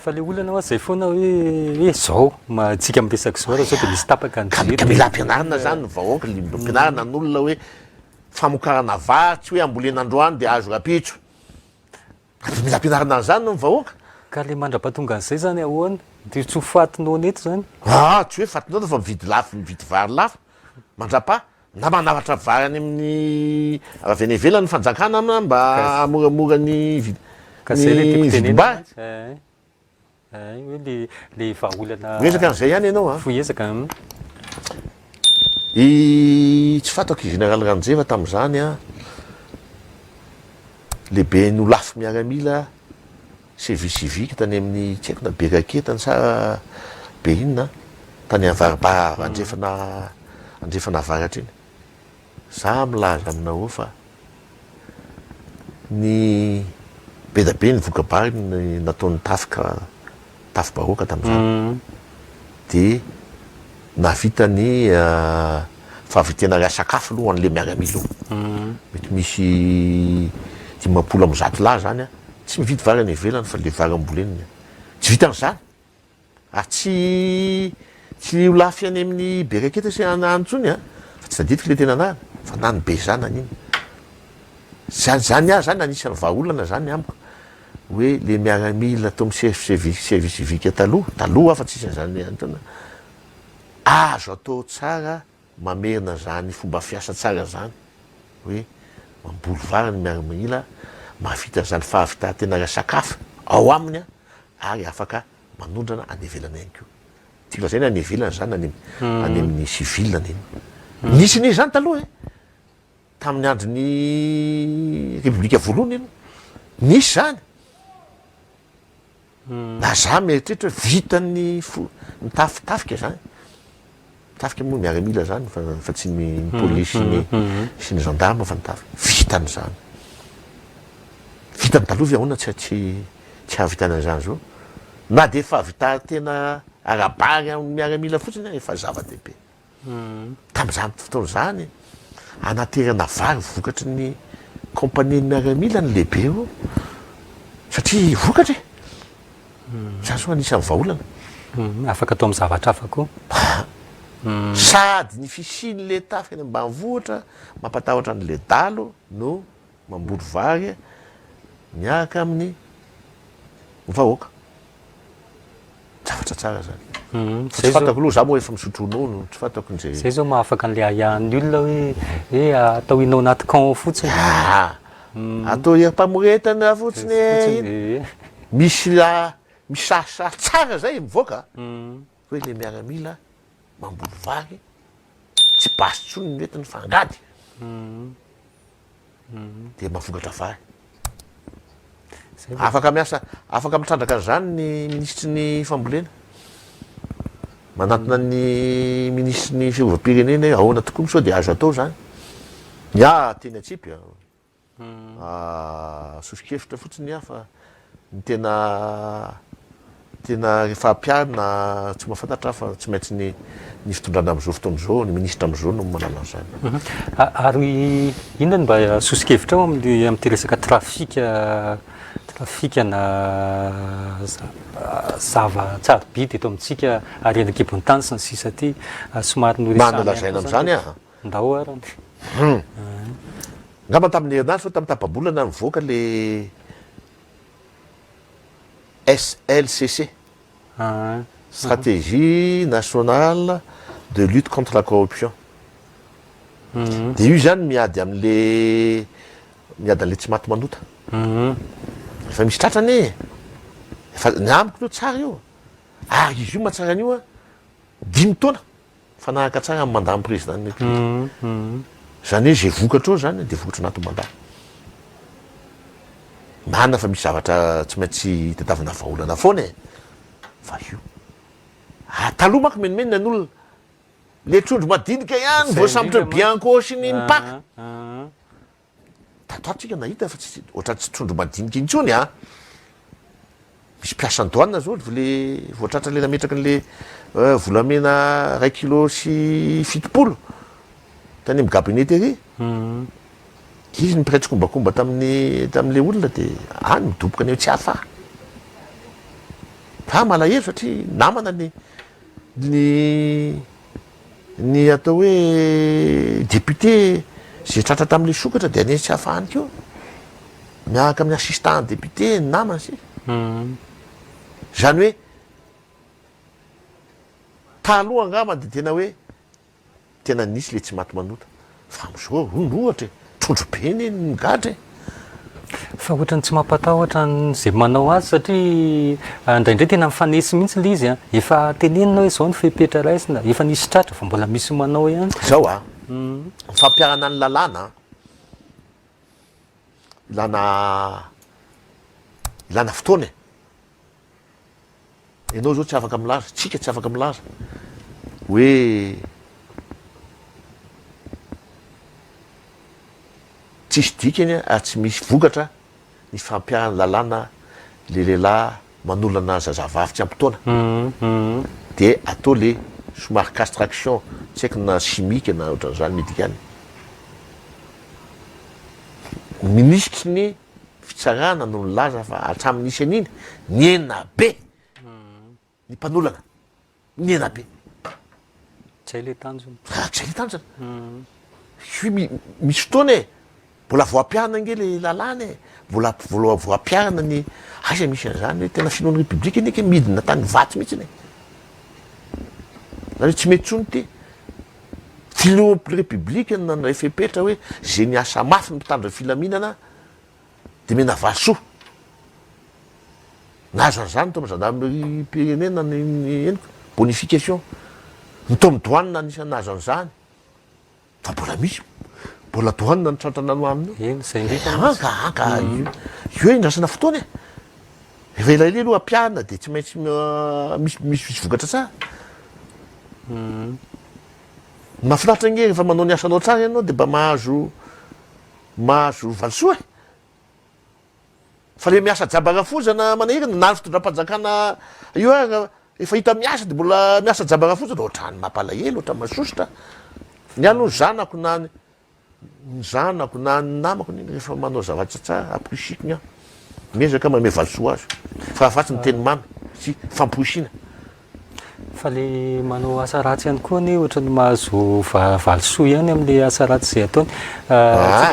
fa le olana hoa zay foana hoe zao tsika miresaky zao raha zao de misy tapaka ka mila ampianarina zany ny vahoaka ampianarina n'olona hoe famokarana vary tsy hoe ambolena androany de azo rapitso mila ampianarina an'izany ny vahoaka ka le mandra-pahatonga an'izay zany ahoana de tsy ho fatinao neto zany tsy hoe fatinao fa mividy lafo mividy vary lafo mandra-pa na manavatra vary any amin'ny avy any ivelany fanjakana amina mba amoramora ny vidim-bary hoe le vahaolana resaka an'izay ihany ianao foezaka tsy fatako général Ranjeva tam'izany lehibe ny olafo miaramila service civique tany amin'ny tsy haiko na Beraketany sa be inona tany avaribary andrefana avaratra iny za milaza aminao fa ny be da be ny vokabary nataon'ny tafy-bahoaka tam'izany de navitany fahavitena raha sakafo aloha an'le miaramila mety misy 50 lahy zany tsy mividy vary any ivelany fa le vary amboleniny tsy vitan'izany tsy ho lafy any amin'ny Beraketa sy antsony fa tsy tadidiko le tena anahana fa na ny be zanany iny zany zany anisan'ny vahaolana zany amiko hoe le miaramila tao amin'ny service civique taloha fa tsisy an'izany antona azo atao tsara mamerina zany fomba fiasa tsara zany hoe mamboly vary ny miaramila mahavita zany fahavitantena raha sakafo ao aminy ary afaka manondrana any ivelany ihany ko tia zay any ivelany zany any amin'ny civil iny nisy ny zany taloha tamin'ny andron'ny république voalohany iny nisy zany na za mieritreritra hoe vitany mitafitafika zany mitafika moa miaramila zany fa tsy ny polisy sy ny gendarme fa nitafika vitany zany vitany taloha ve ahoana tsy hahavitana zany zao na de efa vitantena arabary amin'ny miaramila fotsiny efa zava-dehibe tam'izany fotoana zany anaterana vary vokatry ny compagnie miaramila ny lehibe io satria vokatra za so anisan'ny vahaolana afaka atao amin'ny zavatra hafa koa sady ny fisiny le tafy eny ambanivohitra mampatahotra n'le dalo no mamboly vary miaraka amin'ny vahoaka zavatra tsara zany tsy fantako aloha za moa efa misotro ronono tsy fantako n'zay zay zao mahafaka an'le ahiahan'ny olona hoe atao inao anaty camp fotsiny atao erim-pamoretana fotsiny misy misasary tsara zay mivoaka hoe le miaramila mamboly vary tsy basy tsony ny entiny fangady de mavokatra vary afaka miasa afaka mitrandraka an'izany ny ministry ny fambolena manatona ny ministry ny fiova-pirenena hoe ahoana tokoa sao de azo atao zany teny atsipy sofikevitra fotsiny hafa ny tena rehefa ampiana tsy mahafantatra fa tsy maintsy ny fitondrana am'izao fotoana zao ny ministra am'izao no manana an'izany ary inona mba sosikevitra ao am'ty resaka trafika na zava-tsarobidy eto amintsika ary anakibony tany sy ny sisa ty somary manalazaina am'izany ndao arany ngamba tamin'ny herinandro fa tamin'ny tapabolana mivoaka le SLCC stratégie nationale de lutte contre la corruption de io zany miady am'le tsy maty manota efa misy tratrany efa ny amiko aloha tsara io ary izy io mahatsara an'io 5 taona fa nahaka tsara amin'ny mandat amin'ny président ny république zany hoe zay vokatra ao zany de vokatra anaty mandat mana fa misy zavatra tsy maintsy tadiavina vahaolana foana fa io taloha manko menomenina n'olona le trondro madinika ihany voasambotra bianco sy ny mipaka tatoatsika nahita fa tsy ohatra tsy trondro madinika intsony misy mpiasa andoana zao le voatratra le nametraka n'le volamena 1 kilo sy 7 tany amin'ny gabinety izy ny piraitsy kombakomba tam'le olona de any midoboka ny tsy hafa fa malahelo satria namana ny atao hoe député zay tratra tam'le sokatra de anesy tsy hafa any keo miaraka amin'ny assistant député ny namana sy zany hoe taloha angamba de tena hoe tena nisy le tsy maty manota fa am'zao ohatra trondro be ny migadra fa ohatrany tsy mampatahotra zay manao azy satria indraindray tena mifanesy mihitsy le izy efa tenenina hoe zao ny fepetra raisina efa nisy tratra fa mbola misy manao ihany zao fampiarana ny lalàna ilana fotoana ianao zao tsy afaka milaza tsika tsy afaka milaza hoe tsisy dikany ary tsy misy vokatra ny fampiarana lalàna le lehilahy manolana zazavavy tsy ampytaona de atao le somary castraction tsy haiko na chimique na ohatran'izany médicale minisitry ny fitsarana no nilaza fa hatramin'nisy an'iny niena be ny mpanolana niena be tsy hay le tanjona tsy hay le tanjona misy fotoana mbola voampiarana nge le lalàna mbola voampiarana ny aiza misy an'izany hoe tena finoany république iny ke midina tany vaty mihitsy iny zany hoe tsy mety tsony ty filo république na ny fepetra hoe zay ny asa mafy ny mpitandra filaminana de mena vasoa nazo an'izany to gendarmerie pirenena ny eniko bonification ny to midoanina anisany nazo an'izany fa mbola misy mbola doanina ny trantranano aminy ka io hoe indrasana fotoana efa ilaile aloha ampiana de tsy maintsy misy vokatra tsara mahafinaritra nge rehefa manao ny asanao tsara ianao de mba mahazo valisoa fa le miasa jabagafozana manahirana nary fitondram-panjakana io efa hita miasa de mbola miasa jabagna fotsiny ohatrany mampalahelo ohatrany masosotra ny aloha ny zanako na ny namako rehefa manao zavatra tsara ampoisikiny aho miezaka manome valosoa azy fa afatsy ny teny mamy sy fampoisina fa le manao asa ratsy ihany koa ny ohatrany mahazo valosoa ihany am'le asa ratsy zay ataony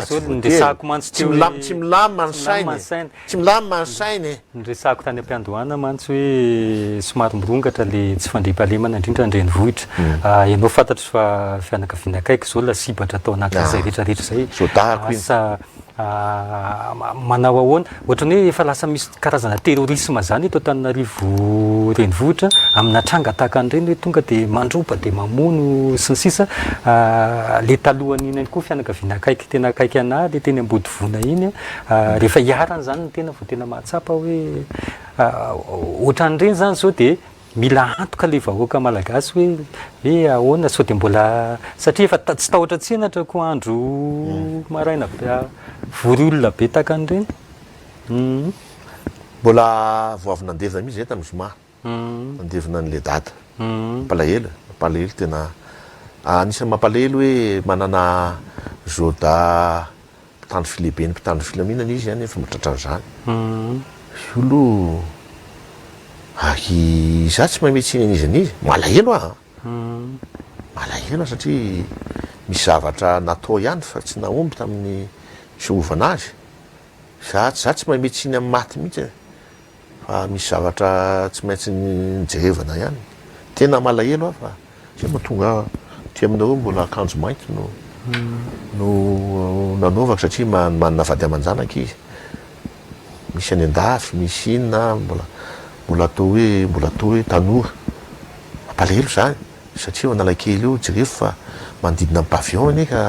zao nresako mantsy teo tsy milamy manosainy tsy milamy manosainy nresako tany am-piandohana mantsy hoe somary mirongatra le tsy fandriam-pahalemana indrindra ndreny vohitra ianao fantatry fa fianakaviana akaiky zao lasibatra atao anatin'izay rehetrarehetra zay asa manao ahoana ohatrany hoe efa lasa misy karazana terrorisme zany eto Antananarivo renivohitra amina tranga tahaka an'ireny hoe tonga de mandroba de mamono sy ny sisa le talohany iny koa fianakaviana akaiky tena akaiky ana le teny Ambodivona iny rehefa hiarana zany ny tena vao tena mahatsapa hoe ohatran'ireny zany zao de mila antoka le vahoaka malagasy hoe ahoana sao de mbola satria efa tsy tahotra tsenatra ko andro maraina vory olona be tahaka an'ireny mbola voavy nandevina mihitsy zay tamin'ny zoma nandevina an'le data mampalahelo tena anisan'ny mampalahelo hoe manana zoda mpitandro filehibeny mpitandro filaminana izy zany efa matratra an'izany olo za tsy mametsiny an'izy an'izy malahelo malahelo satria misy zavatra natao ihany fa tsy naomby tamin'ny fiovana azy za tsy mametsiny amin'ny maty mihitsy fa misy zavatra tsy maintsy nijerevana ihany tena malahelo fa zay mahatonga ty aminareo mbola akanjo mainty no nanaovaka satria manana vady aman-janaka izy misy any an-dafy misy inona mbola atao hoe tanora mampalahelo zany satria analakely eo jereo fa manodidina amin'ny pavillon ane ka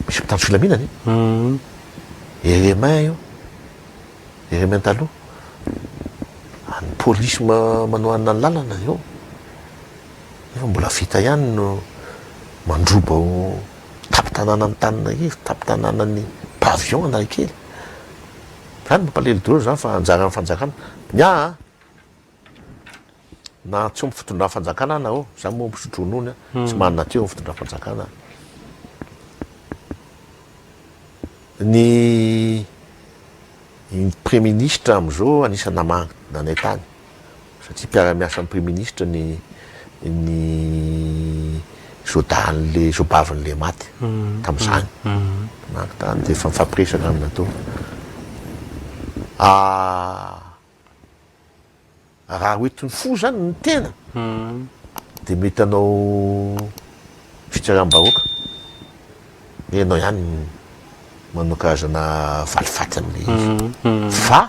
misy mpitandro filaminana RMA io RMA taloha ny polisy manao anina ny lalana eo efa mbola vita ihany no mandroba tapitanana ny Tananarivo tapitanana ny pavillon analakely zany mampalahelo daholo zany fa anjaran'ny fanjakana na tsy omby fitondran'ny fanjakana na za moa mpisotro ronono tsy manana teo ny fitondran'ny fanjakana ny premier ministre am'izao anisany namana nanay tany satria mpiara-miasa amin'ny premier ministre ny zodan'le zobavin'le maty tam'izany manaka tany de efa mifampiresaka aminatao raha hoetiny fo zany ny tena de mety anao fitsaram-bahoaka enao ihany manao karazana valifaty am'le izy fa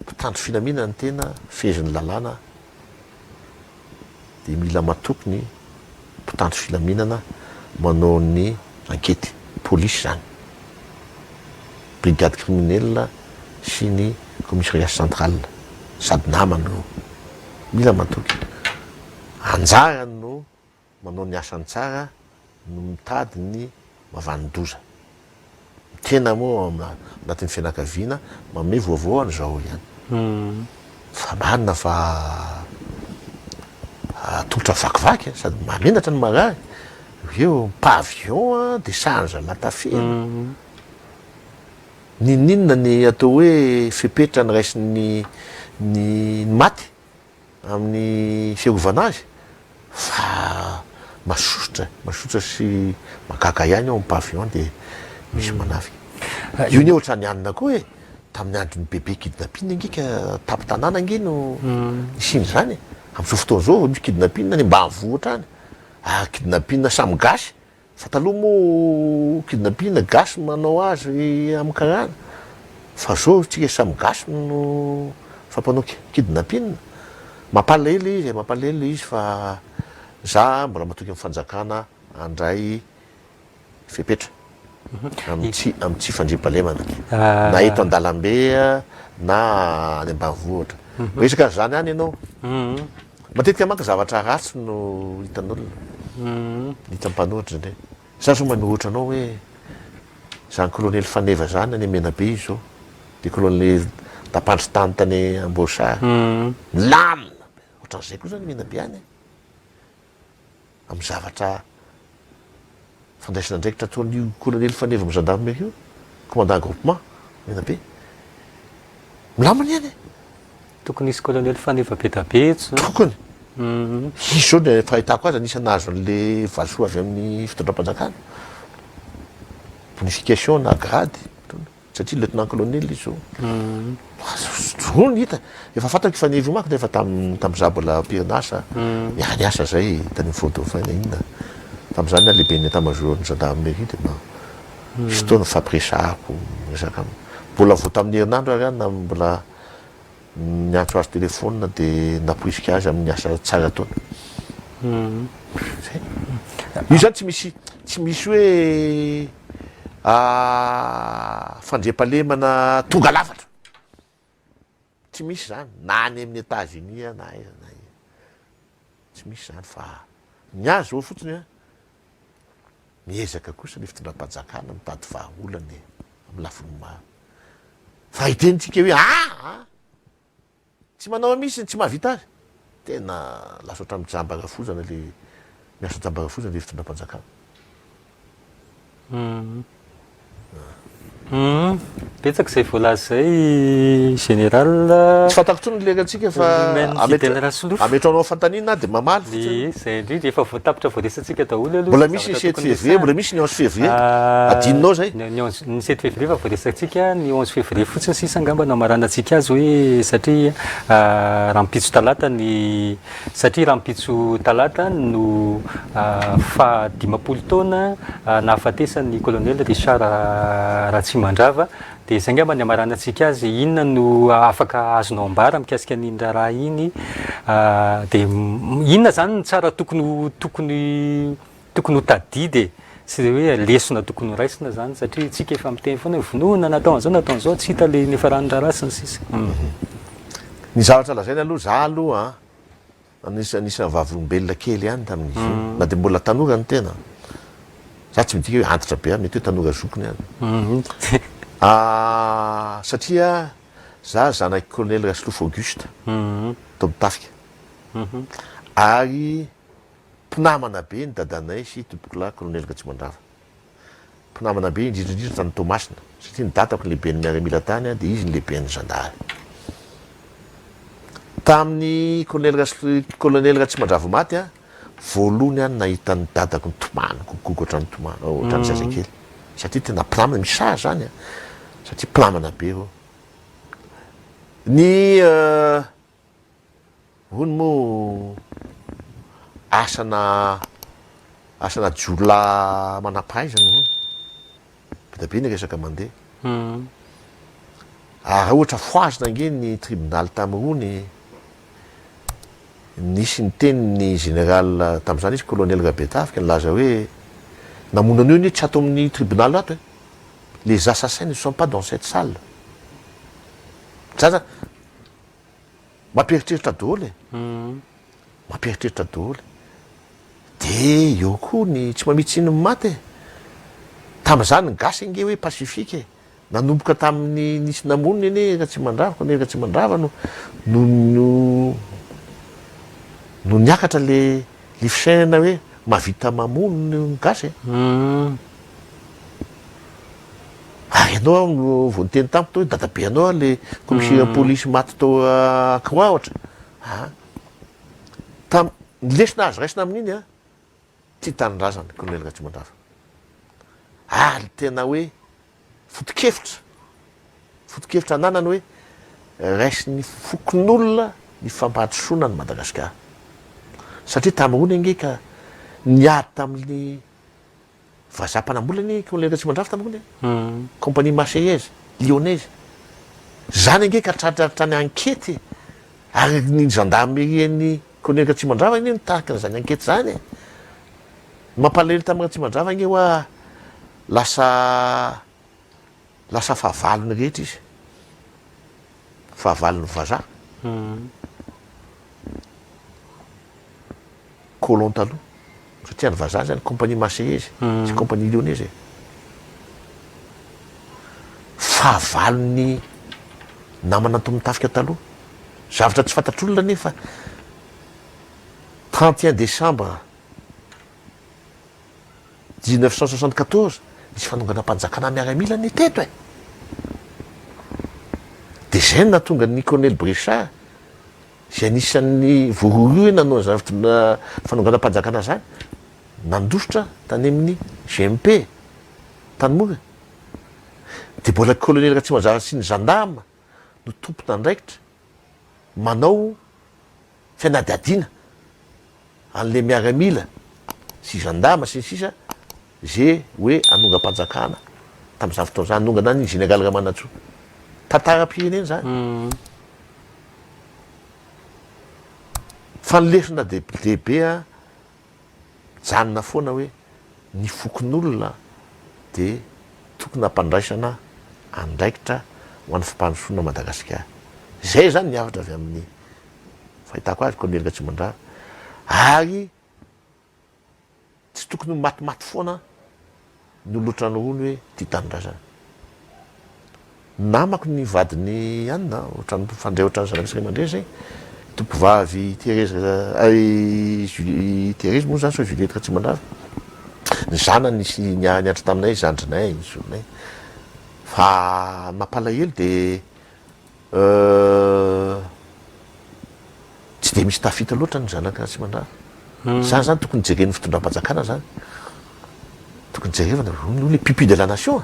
mpitandro filaminana ny tena feziny lalàna de mila matokony mpitandro filaminana manao ny ankety polisy zany brigade criminelle sy ny commissariat central sady namano mila matoky anjarany no manao ny asany tsara no mitady ny mavanin-doza tena moa anatin'ny fianakaviana manome vaovao an'izao ihany fa marina fa tolotra vakivaky sady mamenatra ny marary eo pavillon de sanja latafena ninona ny atao hoe fepetra ny raisiny ny maty amin'ny fiarovana azy fa masosotra sy makaka ihany ao amin'ny pavillon de misy manafy io ny ohatrany anina koa hoe tamin'ny andron'ny bebe kidnapina angika tapitanana ange no isiny zany am'izao fotoana zao misy kidnapina ny mba mivohatra any kidnapina samy gasy fa taloha moa kidnapina gasy manao azy amin'ny karana fa zao tsika samy gasy no fampanao kidnapina mampalahelo izy fa za mbola matoky amin'ny fanjakana andray fepetra amin'ny tsy fandriam-pahalemana na eto an-dalambe na any ambanivohitra resaka zany any ianao matetika manka zavatra ratsy no hitan'olona hita mpanoratra ndray za so manohitra anao hoe zany colonel Faneva zany any Menabe izy zao de colonel tapandry tany tany Amboasary lamina ohatran'izay koa zany Menabe any amin'ny zavatra fandraisana ndraikitra ataon'io colonel Faneva amin'ny gendarmerie io commandant groupement Menabe milamina any tokony isy colonel Faneva Betabetso tokony izy zao le fahitako azy anisany nahazo an'le valisoa avy amin'ny fitondram-panjakana bonification na grady satria lieutenant colonel izy zao zao ny hita efa fantako Faneva io manko nefa tam'za mbola pirinasa niasa zay tany fotofaina inona tam'zany lehibe ny état-major ny gendarmerie de misy fotoana fampiresahako resaka mbola vo tamin'ny herinandro ary any na mbola niantso azy telefona de napoisika azy amin'ny asa tsara taona io zany tsy misy hoe fandriampalemana tonga lafatra tsy misy zany na any amin'ny États-Unis na tsy misy zany fa ny azy zao fotsiny miezaka kosa le fitondram-panjakana mitady vahaolany amin'ny lafiny maro fa hitenitsika hoe tsy manao amisy tsy mahavita azy tena lasa ohatran'ny jambarafozana le miasa jambarafozana le fitondram-panjakana betsaka izay voalaza zay général tsy fantako tsony leratsika fa ametranao fantanina de mamaly zay indrindra efa voatapitra voaresantsika daholo aloha mbola misy ny 7 février mbola misy ny 11 février adinonao zay ny 7 février fa voaresantsika ny 11 février fotsiny sisa angamba namaranantsika azy hoe satria raha mipitso talata satria raha mipitso talata no fa 15 taona nahafatesany colonel Richard Ratsimandrava de zay angamba ny amaranantsika azy inona no afaka azonao ambara mikasika n'indra raha iny de inona zany ny tsara tokony ho tadidy sy hoe lesona tokony ho raisina zany satria tsika efa miteny foana vonoana natao an'izao tsy hita le nefa ranondra rasiny sisa ny zavatra lazaina aloha za aloha anisany vavolombelona kely ihany tamin'izy na de mbola tanora ny tena za tsy midika hoe antitra be mety hoe tanora zokony ihany satria za zanaky colonel Raslofo Auguste Tomitafika ary mpinamana be ny dadanay sy tompokolahy colonel Ratsimandrava mpinamana be indrindrindrindra tany Tomasina satria ny datako ny lehiben'ny miaramila tany de izy ny lehiben'ny zandary tamin'ny colonel Ratsimandrava maty voalohany any nahitan'ny dadako ny tomany kokoko ohatran'ny zazakely satria tena mpinamana misy zany satria mpinamana be ro ny hony moa asana jola manampahaizana hony beda be ny resaka mandeha raha ohatra foazina nge ny tribunal tamin'hony nisy ny teniny général tam'izany izy colonel Rabetafika nilaza hoe namonana io ny tsy ato amin'ny tribunal ato les assassins ne sont pas dans cette salle zaza mampieritreritra daholo mampieritreritra daholo de eo koa ny tsy mamitsy iny maty tam'izany gasy nge hoe pacifique nanomboka tamin'ny nisy namonina eny Ratsimandrava no niakatra le fisainana hoe mahavita mamono ny gasy ary ianao vo niteny tamiko tao hoe dadabe anao le commissaire police maty tao Croix ohatra nylesina azy raisina amin'iny ty tanyrazany colonel Ratsimandrava ary tena hoe fotokevitra ananany hoe raisiny fokon'olona ny fampahatosoana ny Madagasikara satria tamin'ony ange ka niady tamin'ny vazam-panambolany colonel Ratsimandrava tamin'ony compagnie marseillaise lyonnaise zany ange ka tratratra ny ankety ary ny gendarmerie ny colonel Ratsimandrava iny nitarika n'izany ankety zany mampalahelo tamin'ny Ratsimandrava nge hoa lasa fahavalony rehetra izy fahavalony vazaha colon taloha satria ny vazaha zany compagnie marseillaise sy compagnie lyonnaise fahavalony namana Tomitafika taloha zavatra tsy fantatr'olona nefa 31 décembre 1974 nisy fanonganam-panjakana miaramila ny teto e de zay no natonga ny colonel Bréchard zay anisan'ny voaroa nanao zavatra fanonganam-panjakana zany nandositra tany amin'ny GMP tanymora de mbola colonel Ratsimajara sy ny gendarme no tompona andraikitra manao fianadiadiana an'le miaramila sy gendarme sy ny sisa zay hoe anonga-panjakana tamin'izany fotoana zany anongana ny général Ramanatsoa tantaram-pirenena zany fa ny lesona lehibe a janona foana hoe ny fokon'olona de tokony ampandraisana andraikitra ho an'ny fampandrosoana Madagasikara zay zany niavatra avy amin'ny fahitako azy colonel Ratsimandrava ary tsy tokony matimaty foana ny olotra ny ony hoe ty tanindrazana namako ny vadiny anina ohatrany fandray ohatrany zanak'isray mandray zay tompovavy Thérèse moa zany so Juliette Ratsimandrava ny zanany nisy niatra taminay zandrinay ny zonay fa mampalahelo de tsy de misy tafita loatra ny zanaka Ratsimandrava zany zany tokony jeren'ny fitondram-panjakana zany tokony jerevana le pupille de la nation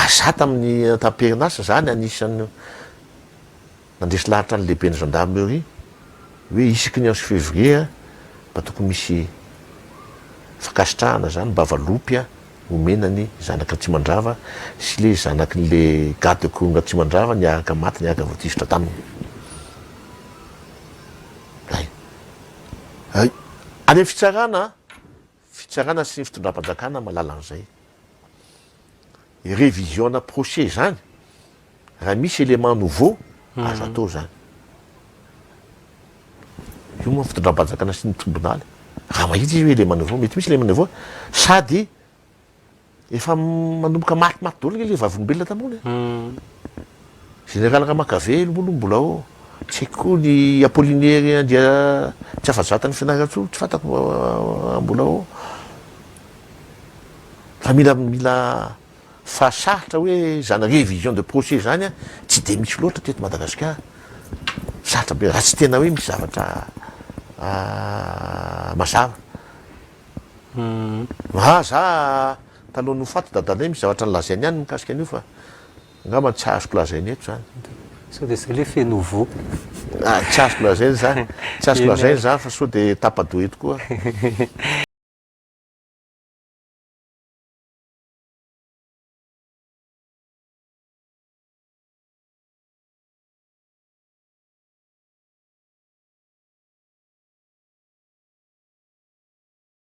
za tamin'ny tamperinasa zany anisan'ny nandresy lahatra ny lehibe ny gendarmerie hoe isaky ny 11 février mba tokony misy fakasitrahana zany mba valopy omena ny zanaka Ratsimandrava sy le zanaky le garde de corps Ratsimandrava niaraka maty niaraka voatisitra taminy any amin'ny fitsarana sy ny fitondram-panjakana malala an'izay révisionna procès zany raha misy élément nouveau azo atao zany io moa fitondram-panjakana sy ny tribunal raha mahita izy hoe élément nouveau mety misy élément nouveau sady efa manomboka matimaty daholo le vavolombelona tamony général Ramakavelo moa mbola ao tsy haiko koa ny Apollinaire andria tsy afa-zatany Fianarantsoa tsy fantako mbola ao fa mila fahasarotra hoe zany révision de procès zany tsy de misy loatra teto Madagasikara sarotra be raha tsy tena hoe misy zavatra mazava za talohan'ny ho faty dadanay misy zavatra nylazainy ihany mikasika an'io fa angamba tsy azoko lazainy eto zany sao de c'est l'effet nouveau tsy azoko lazainy zany tsy azoko lazainy zany fa sao de tapadoeto koa